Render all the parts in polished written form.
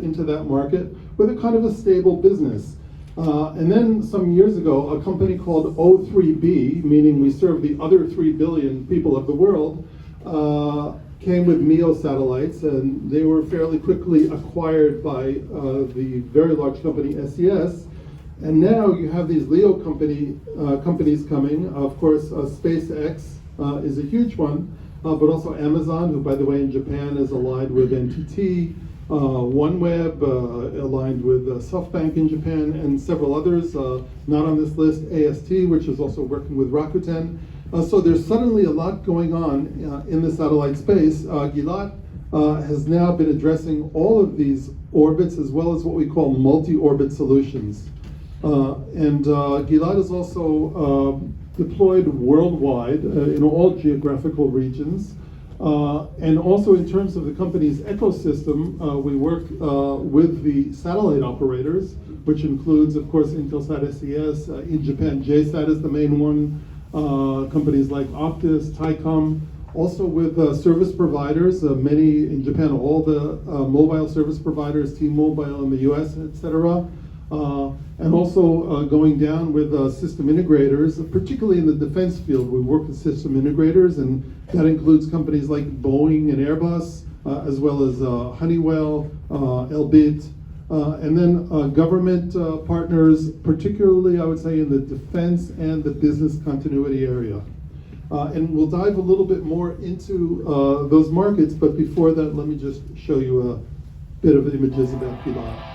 into that market with a kind of a stable business. And then some years ago, a company called O3B, meaning we serve the other 3 billion people of the world, came with MEO satellites, and they were fairly quickly acquired by the very large company SES. And now you have these LEO companies coming. Of course, SpaceX is a huge one, but also Amazon, who, by the way, in Japan is aligned with NTT, OneWeb, aligned with SoftBank in Japan, and several others, not on this list, AST, which is also working with Rakuten. So there's suddenly a lot going on in the satellite space. Gilat has now been addressing all of these orbits as well as what we call multi-orbit solutions. And Gilat is also deployed worldwide in all geographical regions. And also in terms of the company's ecosystem, we work with the satellite operators, which includes, of course, Intelsat SES. In Japan, JSAT is the main one. Companies like Optus, Taicom, also with service providers, many in Japan, all the mobile service providers, T-Mobile in the US, etc. And also going down with system integrators, particularly in the defense field. We work with system integrators, and that includes companies like Boeing and Airbus, as well as Honeywell, Elbit, and then government partners, particularly I would say in the defense and the business continuity area. And we'll dive a little bit more into those markets, but before that, let me just show you a bit of images about Gilat.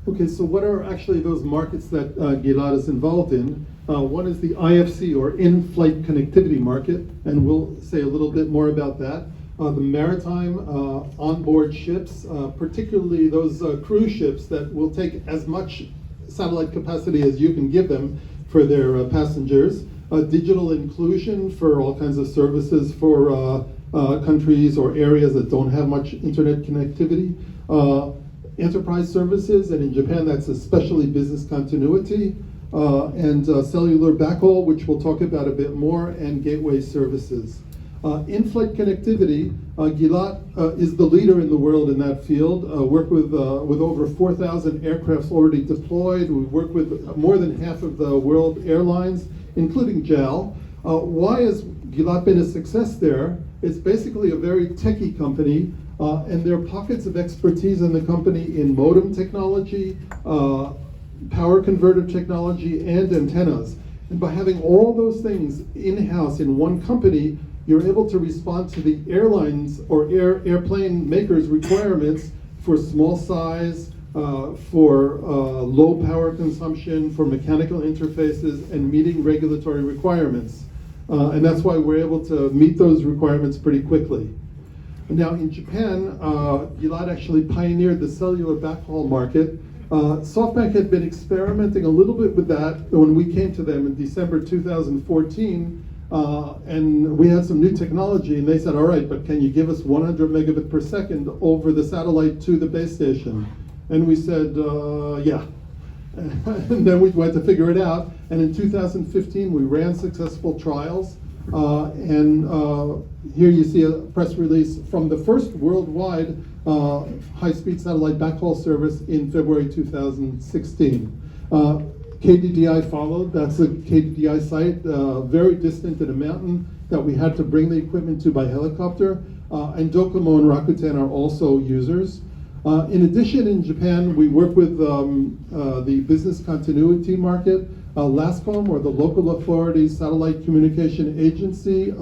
Okay, so what are actually those markets that Gilat is involved in? One is the IFC, or in-flight connectivity market, and we'll say a little bit more about that. The maritime onboard ships, particularly those cruise ships that will take as much satellite capacity as you can give them for their passengers. Digital inclusion for all kinds of services for countries or areas that don't have much internet connectivity. Enterprise services, and in Japan that's especially business continuity, and cellular backhaul, which we'll talk about a bit more, and gateway services. In-flight connectivity, Gilat is the leader in the world in that field. Work with over 4,000 aircrafts already deployed. We work with more than half of the world airlines, including JAL. Why has Gilat been a success there? It's basically a very techie company. And there are pockets of expertise in the company in modem technology, power converter technology, and antennas. And by having all those things in-house in one company, you're able to respond to the airlines or airplane makers' requirements for small size, for low power consumption, for mechanical interfaces, and meeting regulatory requirements. And that's why we're able to meet those requirements pretty quickly. Now in Japan, Gilat actually pioneered the cellular backhaul market. SoftBank had been experimenting a little bit with that when we came to them in December 2014, and we had some new technology, and they said, all right, but can you give us 100 megabit per second over the satellite to the base station? And we said, yeah. And then we went to figure it out, and in 2015 we ran successful trials. Here you see a press release from the first worldwide high-speed satellite backhaul service in February 2016. KDDI followed. That's a KDDI site, very distant in a mountain that we had to bring the equipment to by helicopter. And Docomo and Rakuten are also users. In addition, in Japan, we work with the business continuity market. LASCOM, or the Local Authority Satellite Communication Agency,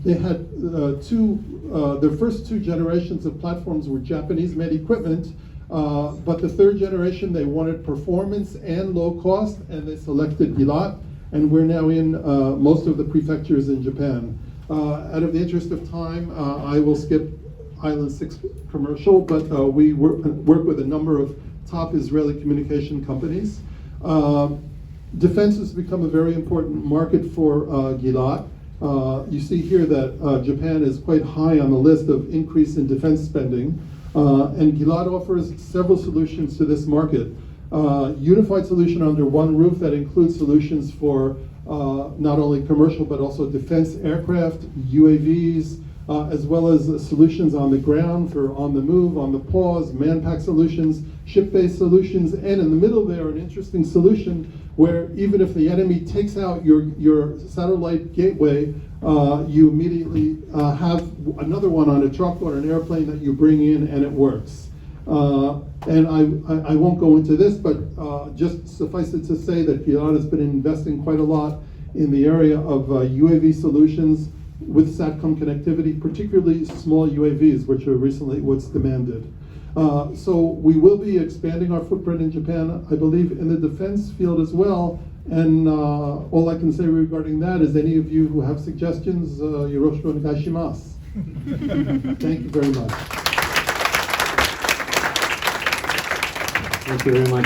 they had their first two generations of platforms were Japanese-made equipment, but the third generation, they wanted performance and low cost, and they selected Gilat, and we're now in most of the prefectures in Japan. Out of the interest of time, I will skip iLand6 commercial, but we work with a number of top Israeli communication companies. Defense has become a very important market for Gilat. You see here that Japan is quite high on the list of increase in defense spending, and Gilat offers several solutions to this market. Unified solution under one roof that includes solutions for not only commercial but also defense aircraft, UAVs, as well as solutions on the ground for on the move, on the pause, man-pack solutions, ship-based solutions, and in the middle there an interesting solution where even if the enemy takes out your satellite gateway, you immediately have another one on a truck or an airplane that you bring in and it works. And I won't go into this, but just suffice it to say that Gilat has been investing quite a lot in the area of UAV solutions with SATCOM connectivity, particularly small UAVs, which are recently what's demanded. So we will be expanding our footprint in Japan, I believe, in the defense field as well. And all I can say regarding that is any of you who have suggestions, yoroshiku onegai shimasu. Thank you very much. Thank you very much.